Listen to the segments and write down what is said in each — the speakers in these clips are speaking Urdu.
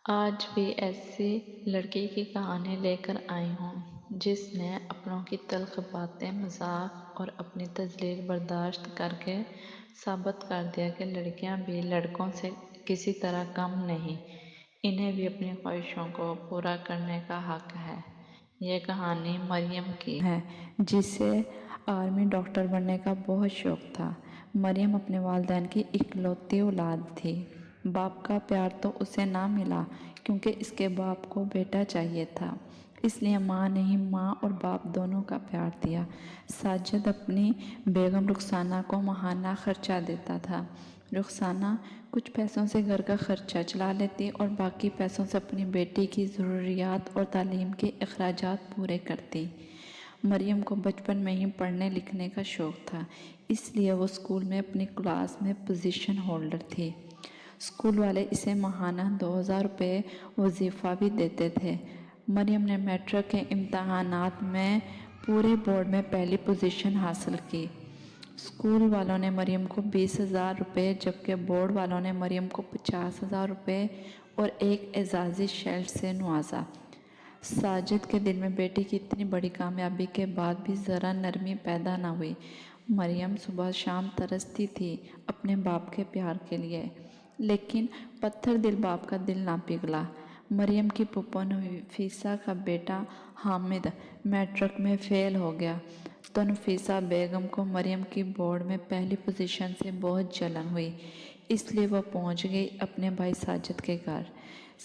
آج بھی ایسی لڑکی کی کہانی لے کر آئی ہوں جس نے اپنوں کی تلخ باتیں مذاق اور اپنی تذلیل برداشت کر کے ثابت کر دیا کہ لڑکیاں بھی لڑکوں سے کسی طرح کم نہیں، انہیں بھی اپنی خواہشوں کو پورا کرنے کا حق ہے۔ یہ کہانی مریم کی ہے جسے آرمی ڈاکٹر بننے کا بہت شوق تھا۔ مریم اپنے والدین کی اکلوتی اولاد تھی۔ باپ کا پیار تو اسے نہ ملا کیونکہ اس کے باپ کو بیٹا چاہیے تھا، اس لیے ماں نے ہی ماں اور باپ دونوں کا پیار دیا۔ ساجد اپنی بیگم رخسانہ کو ماہانہ خرچہ دیتا تھا۔ رخسانہ کچھ پیسوں سے گھر کا خرچہ چلا لیتی اور باقی پیسوں سے اپنی بیٹی کی ضروریات اور تعلیم کے اخراجات پورے کرتی۔ مریم کو بچپن میں ہی پڑھنے لکھنے کا شوق تھا، اس لیے وہ اسکول میں اپنی کلاس میں پوزیشن ہولڈر تھی۔ اسکول والے اسے ماہانہ 2000 روپے وظیفہ بھی دیتے تھے۔ مریم نے میٹرک کے امتحانات میں پورے بورڈ میں پہلی پوزیشن حاصل کی۔ اسکول والوں نے مریم کو 20,000 روپے جبکہ بورڈ والوں نے مریم کو 50,000 روپے اور ایک اعزازی شیلڈ سے نوازا۔ ساجد کے دل میں بیٹی کی اتنی بڑی کامیابی کے بعد بھی ذرا نرمی پیدا نہ ہوئی۔ مریم صبح شام ترستی تھی اپنے باپ کے پیار کے لیے، لیکن پتھر دل باپ کا دل نہ پگھلا۔ مریم کی پھپھو نفیسہ کا بیٹا حامد میٹرک میں فیل ہو گیا تو نفیسہ بیگم کو مریم کی بورڈ میں پہلی پوزیشن سے بہت جلن ہوئی، اس لیے وہ پہنچ گئی اپنے بھائی ساجد کے گھر۔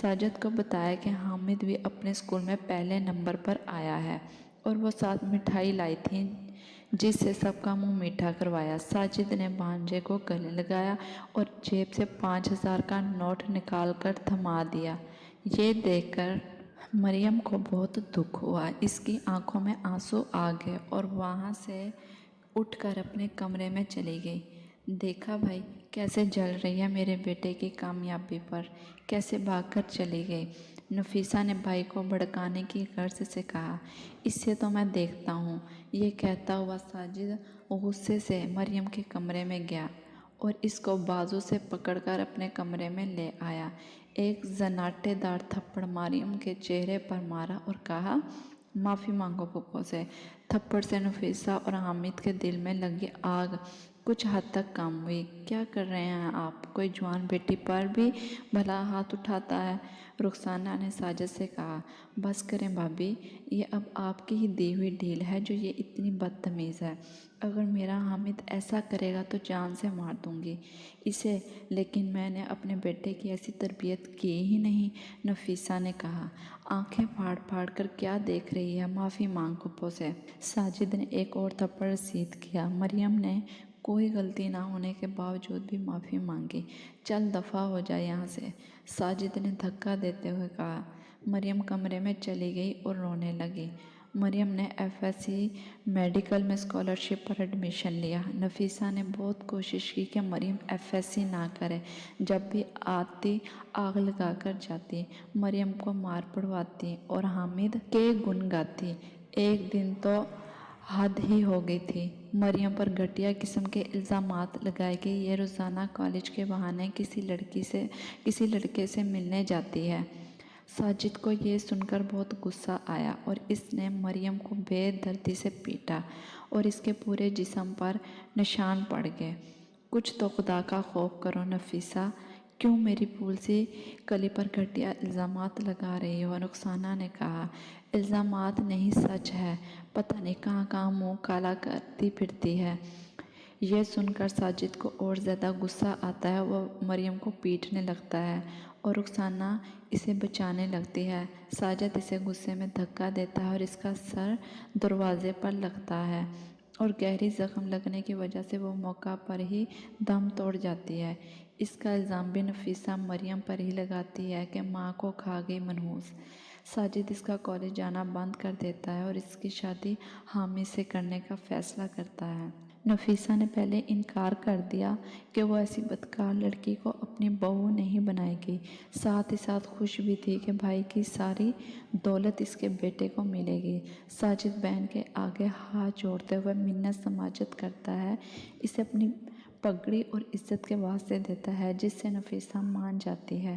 ساجد کو بتایا کہ حامد بھی اپنے اسکول میں پہلے نمبر پر آیا ہے اور وہ ساتھ مٹھائی لائی تھی جس سے سب کا منہ میٹھا کروایا۔ ساجد نے بھانجے کو گلے لگایا اور جیب سے 5,000 کا نوٹ نکال کر تھما دیا۔ یہ دیکھ کر مریم کو بہت دکھ ہوا، اس کی آنکھوں میں آنسو آ گئے اور وہاں سے اٹھ کر اپنے کمرے میں چلی گئی۔ دیکھا بھائی کیسے جل رہی ہے میرے بیٹے کی کامیابی پر، کیسے بھاگ کر چلی گئی۔ نفیسہ نے بھائی کو بھڑکانے کی غرض سے کہا، اس سے تو میں دیکھتا ہوں۔ یہ کہتا ہوا ساجد غصے سے مریم کے کمرے میں گیا اور اس کو بازو سے پکڑ کر اپنے کمرے میں لے آیا۔ ایک زناٹے دار تھپڑ مریم کے چہرے پر مارا اور کہا، معافی مانگو پھپھو سے۔ تھپڑ سے نفیسہ اور حامد کے دل میں لگی آگ کچھ حد تک کم ہوئی۔ کیا کر رہے ہیں آپ؟ کوئی جوان بیٹی پر بھی بھلا ہاتھ اٹھاتا ہے؟ رخسانہ نے ساجد سے کہا، بس کریں بھابی، یہ اب آپ کی ہی دی ہوئی ڈھیل ہے جو یہ اتنی بدتمیز ہے۔ اگر میرا حامد ایسا کرے گا تو جان سے مار دوں گی اسے، لیکن میں نے اپنے بیٹے کی ایسی تربیت کی ہی نہیں۔ نفیسہ نے کہا، آنکھیں پھاڑ پھاڑ کر کیا دیکھ رہی ہے، معافی مانگ پھپھو سے۔ ساجد نے ایک اور تھپڑ رسید کیا۔ مریم نے کوئی غلطی نہ ہونے کے باوجود بھی معافی مانگی۔ چل دفعہ ہو جا یہاں سے، ساجد نے دھکا دیتے ہوئے کہا۔ مریم کمرے میں چلی گئی اور رونے لگی۔ مریم نے FSC میڈیکل میں اسکالرشپ پر ایڈمیشن لیا۔ نفیسہ نے بہت کوشش کی کہ مریم FSC نہ کرے، جب بھی آتی آگ لگا کر جاتی، مریم کو مار پڑواتی اور حامد کے گن گاتی۔ ایک دن تو حد ہی ہو گئی تھی، مریم پر گھٹیا قسم کے الزامات لگائے کہ یہ روزانہ کالج کے بہانے کسی لڑکے سے ملنے جاتی ہے۔ ساجد کو یہ سن کر بہت غصہ آیا اور اس نے مریم کو بے دردی سے پیٹا اور اس کے پورے جسم پر نشان پڑ گئے۔ کچھ تو خدا کا خوف کرو نفیسہ، کیوں میری پھول سی کلی پر گھٹیا الزامات لگا رہی ہو؟ رخسانہ نے کہا، الزامات نہیں سچ ہے، پتہ نہیں کہاں کہاں منہ کالا کرتی پھرتی ہے۔ یہ سن کر ساجد کو اور زیادہ غصہ آتا ہے، وہ مریم کو پیٹنے لگتا ہے اور رخسانہ اسے بچانے لگتی ہے۔ ساجد اسے غصے میں دھکا دیتا ہے اور اس کا سر دروازے پر لگتا ہے اور گہری زخم لگنے کی وجہ سے وہ موقع پر ہی دم توڑ جاتی ہے۔ اس کا الزام بھی نفیسہ مریم پر ہی لگاتی ہے کہ ماں کو کھا گئی منحوس۔ ساجد اس کا کالج جانا بند کر دیتا ہے اور اس کی شادی حامد سے کرنے کا فیصلہ کرتا ہے۔ نفیسہ نے پہلے انکار کر دیا کہ وہ ایسی بدکار لڑکی کو اپنی بہو نہیں بنائے گی، ساتھ ہی ساتھ خوش بھی تھی کہ بھائی کی ساری دولت اس کے بیٹے کو ملے گی۔ ساجد بہن کے آگے ہاتھ جوڑتے ہوئے منت سماجت کرتا ہے، اسے اپنی پگڑی اور عزت کے واسطے دیتا ہے، جس سے نفیسہ مان جاتی ہے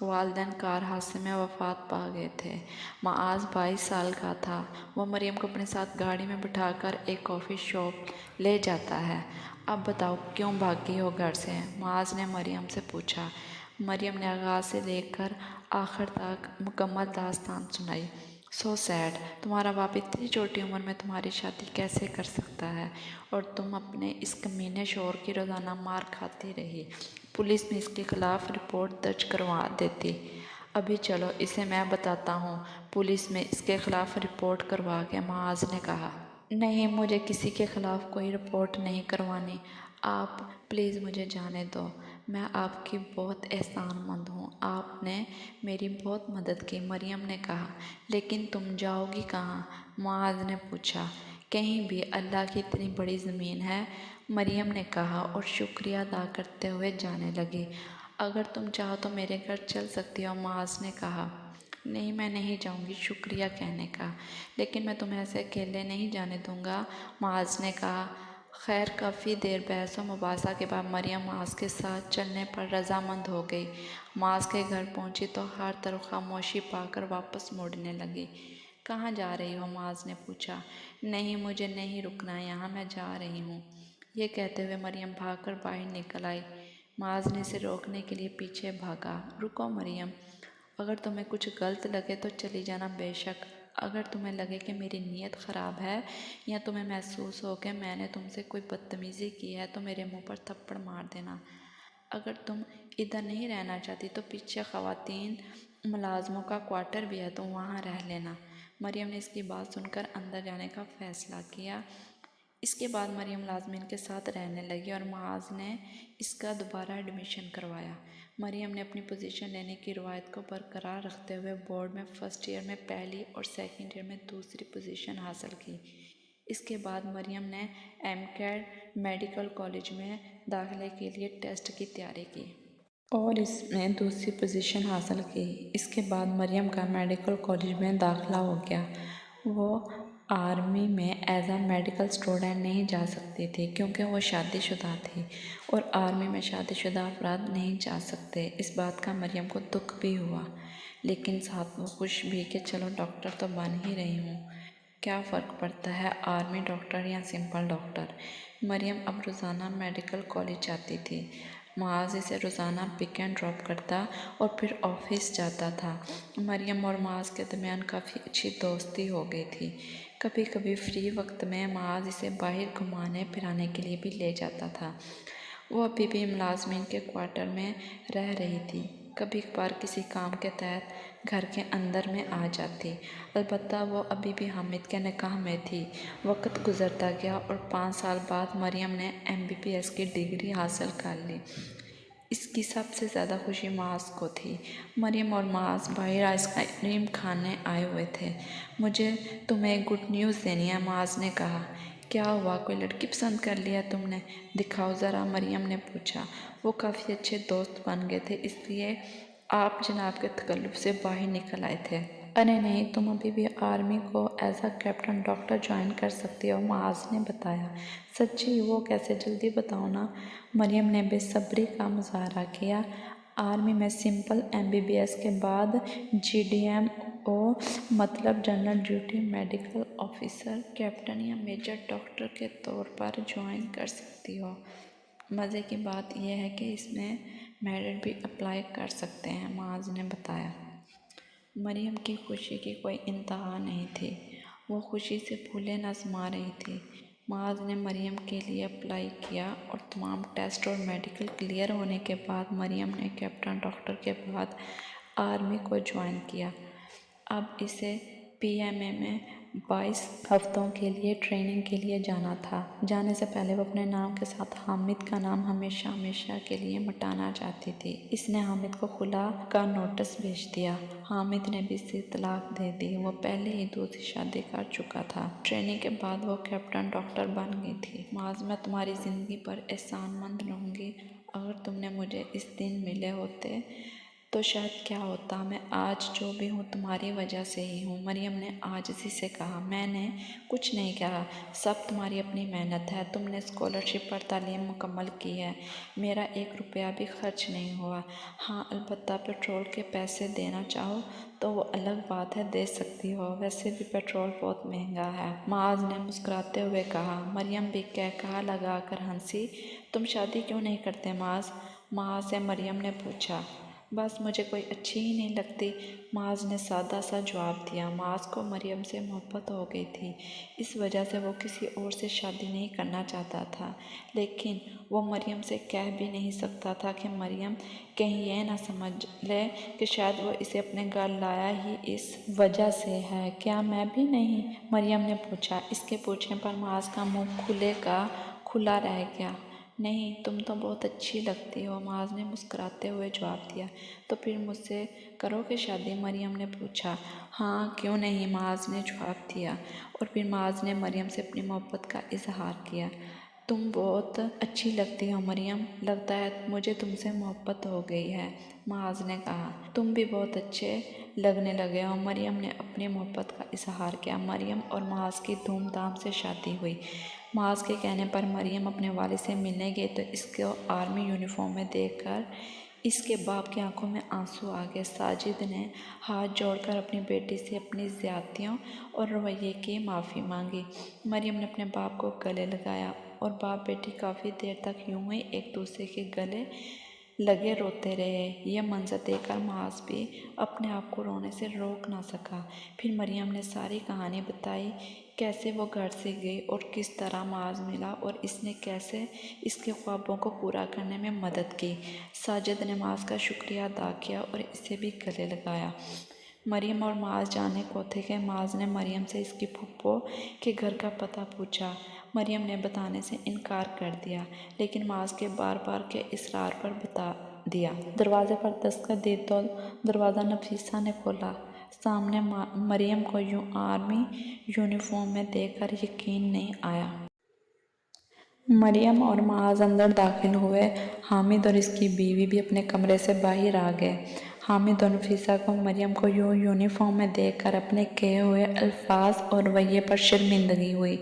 والدین کار حادثے میں وفات پا گئے تھے۔ معاذ 22 سال کا تھا۔ وہ مریم کو اپنے ساتھ گاڑی میں بٹھا کر ایک کافی شاپ لے جاتا ہے۔ اب بتاؤ کیوں بھاگی ہو گھر سے؟ معاذ نے مریم سے پوچھا۔ مریم نے آغاز سے لے کر آخر تک مکمل داستان سنائی۔ سو سیڈ، تمہارا باپ اتنی چھوٹی عمر میں تمہاری شادی کیسے کر سکتا ہے اور تم اپنے اس کمینے شوہر کی روزانہ مار کھاتی رہی۔ پولیس میں اس کے خلاف رپورٹ درج کروا دیتی۔ ابھی چلو اسے میں بتاتا ہوں۔ پولیس میں اس کے خلاف رپورٹ کروا کے معاذ نے کہا۔ نہیں، مجھے کسی کے خلاف کوئی رپورٹ نہیں کروانی۔ آپ پلیز مجھے جانے دو۔ میں آپ کی بہت احسان مند ہوں۔ آپ نے میری بہت مدد کی، مریم نے کہا۔ لیکن تم جاؤ گی کہاں؟ معاذ نے پوچھا۔ کہیں بھی، اللہ کی اتنی بڑی زمین ہے، مریم نے کہا اور شکریہ ادا کرتے ہوئے جانے لگی۔ اگر تم چاہو تو میرے گھر چل سکتی ہو، معاذ نے کہا۔ نہیں، میں نہیں جاؤں گی، شکریہ کہنے کا، لیکن میں تمہیں ایسے اکیلے نہیں جانے دوں گا، معاذ نے کہا۔ خیر، کافی دیر بحث و مباحثہ کے بعد مریم معاذ کے ساتھ چلنے پر رضامند ہو گئی۔ معاذ کے گھر پہنچی تو ہر طرف خاموشی پا کر واپس مڑنے لگی۔ کہاں جا رہی ہو؟ معاذ نے پوچھا۔ نہیں، مجھے نہیں رکنا یہاں، میں جا رہی ہوں۔ یہ کہتے ہوئے مریم بھاگ کر باہر نکل آئی۔ معاذ نے اسے روکنے کے لیے پیچھے بھاگا۔ رکو مریم، اگر تمہیں کچھ غلط لگے تو چلی جانا، بے شک۔ اگر تمہیں لگے کہ میری نیت خراب ہے یا تمہیں محسوس ہو کہ میں نے تم سے کوئی بدتمیزی کی ہے تو میرے منہ پر تھپڑ مار دینا۔ اگر تم ادھر نہیں رہنا چاہتی تو پیچھے خواتین ملازموں کا کوارٹر بھی ہے، تم وہاں رہ لینا۔ مریم نے اس کی بات سن کر اندر جانے کا فیصلہ کیا۔ اس کے بعد مریم ملازمین کے ساتھ رہنے لگی اور معاذ نے اس کا دوبارہ ایڈمیشن کروایا۔ مریم نے اپنی پوزیشن لینے کی روایت کو برقرار رکھتے ہوئے بورڈ میں فرسٹ ایئر میں پہلی اور سیکنڈ ایئر میں دوسری پوزیشن حاصل کی۔ اس کے بعد مریم نے ایم کیڈ میڈیکل کالج میں داخلے کے لیے ٹیسٹ کی تیاری کی اور اس میں دوسری پوزیشن حاصل کی۔ اس کے بعد مریم کا میڈیکل کالج میں داخلہ ہو گیا۔ وہ آرمی میں ایز اے میڈیکل اسٹوڈنٹ نہیں جا سکتی تھی کیونکہ وہ شادی شدہ تھی اور آرمی میں شادی شدہ افراد نہیں جا سکتے۔ اس بات کا مریم کو دکھ بھی ہوا، لیکن ساتھ وہ خوش بھی کہ چلو ڈاکٹر تو بن ہی رہی ہوں، کیا فرق پڑتا ہے آرمی ڈاکٹر یا سمپل ڈاکٹر۔ مریم اب روزانہ میڈیکل کالج جاتی تھی۔ معاذ اسے روزانہ پک اینڈ ڈراپ کرتا اور پھر آفس جاتا تھا۔ مریم اور معاذ کے درمیان کافی اچھی دوستی ہو گئی تھی۔ کبھی کبھی فری وقت میں معاذ اسے باہر گھمانے پھرانے کے لیے بھی لے جاتا تھا۔ وہ ابھی بھی ملازمین کے کوارٹر میں رہ رہی تھی، کبھی کبھار کسی کام کے تحت گھر کے اندر میں آ جاتی، البتہ وہ ابھی بھی حامد کے نکاح میں تھی۔ وقت گزرتا گیا اور 5 سال بعد مریم نے MBBS کی ڈگری حاصل کر لی۔ اس کی سب سے زیادہ خوشی معاذ کو تھی۔ مریم اور معاذ باہر آئس کریم کھانے آئے ہوئے تھے۔ مجھے تمہیں گڈ نیوز دینی ہے، معاذ نے کہا۔ کیا ہوا؟ کوئی لڑکی پسند کر لی ہے تم نے؟ دکھاؤ ذرا، مریم نے پوچھا۔ وہ کافی اچھے دوست بن گئے تھے، اس لیے آپ جناب کے تکلف سے باہر نکل آئے تھے۔ ارے نہیں، تم ابھی بھی آرمی کو as a captain doctor join کر سکتی ہو، معاذ نے بتایا۔ سچی؟ وہ کیسے؟ جلدی بتاؤ نا، مریم نے بے صبری کا مظاہرہ کیا۔ آرمی میں سمپل MBBS کے بعد GDMO مطلب general duty medical officer captain یا میجر ڈاکٹر کے طور پر جوائن کر سکتی ہو۔ مزے کی بات یہ ہے کہ اس میں میرٹ بھی اپلائی کر سکتے ہیں، معاذ نے بتایا۔ مریم کی خوشی کی کوئی انتہا نہیں تھی، وہ خوشی سے پھولے نہ سما رہی تھی۔ معاذ نے مریم کے لیے اپلائی کیا اور تمام ٹیسٹ اور میڈیکل کلیئر ہونے کے بعد مریم نے کیپٹن ڈاکٹر کے بعد آرمی کو جوائن کیا۔ اب اسے PMA میں 22 ہفتوں کے لیے ٹریننگ کے لیے جانا تھا۔ جانے سے پہلے وہ اپنے نام کے ساتھ حامد کا نام ہمیشہ ہمیشہ کے لیے مٹانا چاہتی تھی۔ اس نے حامد کو خلا کا نوٹس بھیج دیا۔ حامد نے بھی اسے طلاق دے دی، وہ پہلے ہی دوسری شادی کر چکا تھا۔ ٹریننگ کے بعد وہ کیپٹن ڈاکٹر بن گئی تھی۔ معاذ، میں تمہاری زندگی پر احسان مند رہوں گی۔ اگر تم نے مجھے اس دن ملے ہوتے تو شاید کیا ہوتا، میں آج جو بھی ہوں تمہاری وجہ سے ہی ہوں۔ مریم نے عاجزی سے کہا، میں نے کچھ نہیں کہا، سب تمہاری اپنی محنت ہے، تم نے اسکالرشپ پر تعلیم مکمل کی ہے، میرا 1 روپیہ بھی خرچ نہیں ہوا۔ ہاں البتہ پیٹرول کے پیسے دینا چاہو تو وہ الگ بات ہے، دے سکتی ہو، ویسے بھی پیٹرول بہت مہنگا ہے۔ معاذ نے مسکراتے ہوئے کہا۔ مریم بھی قہقہہ لگا کر ہنسی۔ تم شادی کیوں نہیں کرتے معاذ؟ معاذ سے مریم نے پوچھا۔ بس مجھے کوئی اچھی ہی نہیں لگتی، معاذ نے سادہ سا جواب دیا۔ معاذ کو مریم سے محبت ہو گئی تھی، اس وجہ سے وہ کسی اور سے شادی نہیں کرنا چاہتا تھا، لیکن وہ مریم سے کہہ بھی نہیں سکتا تھا کہ مریم کہیں یہ نہ سمجھ لے کہ شاید وہ اسے اپنے گھر لایا ہی اس وجہ سے ہے۔ کیا میں بھی نہیں؟ مریم نے پوچھا۔ اس کے پوچھنے پر معاذ کا منہ کھلے کا کھلا رہ گیا۔ نہیں، تم تو بہت اچھی لگتی ہو، معاذ نے مسکراتے ہوئے جواب دیا۔ تو پھر مجھ سے کرو گے شادی؟ مریم نے پوچھا۔ ہاں کیوں نہیں، معاذ نے جواب دیا، اور پھر معاذ نے مریم سے اپنی محبت کا اظہار کیا۔ تم بہت اچھی لگتی ہو مریم، لگتا ہے مجھے تم سے محبت ہو گئی ہے، معاذ نے کہا۔ تم بھی بہت اچھے لگنے لگے ہو، مریم نے اپنی محبت کا اظہار کیا۔ مریم اور معاذ کی دھوم دھام سے شادی ہوئی۔ معاذ کے کہنے پر مریم اپنے والد سے ملنے گئی تو اس کو آرمی یونیفارم میں دیکھ کر اس کے باپ کی آنکھوں میں آنسو آ گئے۔ ساجد نے ہاتھ جوڑ کر اپنی بیٹی سے اپنی زیادتیوں اور رویے کی معافی مانگی۔ مریم نے اپنے باپ کو گلے لگایا اور باپ بیٹی کافی دیر تک یوں ہی ایک دوسرے کے گلے لگے روتے رہے۔ یہ منظر دیکھ کر معاذ بھی اپنے آپ کو رونے سے روک نہ سکا۔ پھر مریم نے ساری کہانی بتائی، کیسے وہ گھر سے گئی اور کس طرح معاذ ملا اور اس نے کیسے اس کے خوابوں کو پورا کرنے میں مدد کی۔ ساجد نے معاذ کا شکریہ ادا کیا اور اسے بھی گلے لگایا۔ مریم اور معاذ جانے کو تھے کہ معاذ نے مریم سے اس کی پھپھو کے گھر کا پتہ پوچھا۔ مریم نے بتانے سے انکار کر دیا، لیکن معاذ کے بار بار کے اصرار پر بتا دیا۔ دروازے پر دستک دی تو دروازہ نفیسہ نے کھولا۔ سامنے مریم کو یوں آرمی یونیفارم میں دیکھ کر یقین نہیں آیا۔ مریم اور معاذ اندر داخل ہوئے۔ حامد اور اس کی بیوی بھی اپنے کمرے سے باہر آ گئے۔ حامد اور نفیسہ کو مریم کو یوں یونیفارم میں دیکھ کر اپنے کہے ہوئے الفاظ اور رویے پر شرمندگی ہوئی۔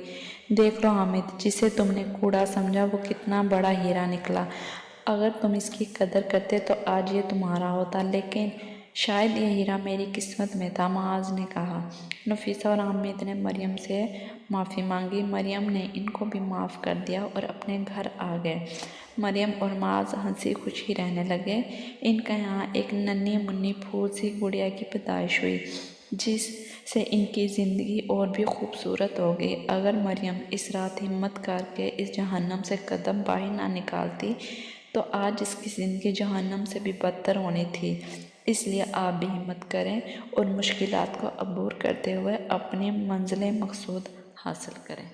دیکھ لو حامد، جسے تم نے کوڑا سمجھا وہ کتنا بڑا ہیرا نکلا۔ اگر تم اس کی قدر کرتے تو آج یہ تمہارا ہوتا، لیکن شاید یہ ہیرا میری قسمت میں تھا، معاذ نے کہا۔ نفیسہ اور حامد نے مریم سے معافی مانگی۔ مریم نے ان کو بھی معاف کر دیا اور اپنے گھر آ گئے۔ مریم اور معاذ ہنسی خوشی رہنے لگے۔ ان کے یہاں ایک ننھی منھی پھول سی گڑیا کی پیدائش ہوئی، جس سے ان کی زندگی اور بھی خوبصورت ہو گئی۔ اگر مریم اس رات ہمت کر کے اس جہنم سے قدم باہر نہ نکالتی تو آج اس کی زندگی جہنم سے بھی بدتر ہونی تھی۔ اس لیے آپ بھی ہمت کریں اور مشکلات کو عبور کرتے ہوئے اپنی منزل مقصود حاصل کریں۔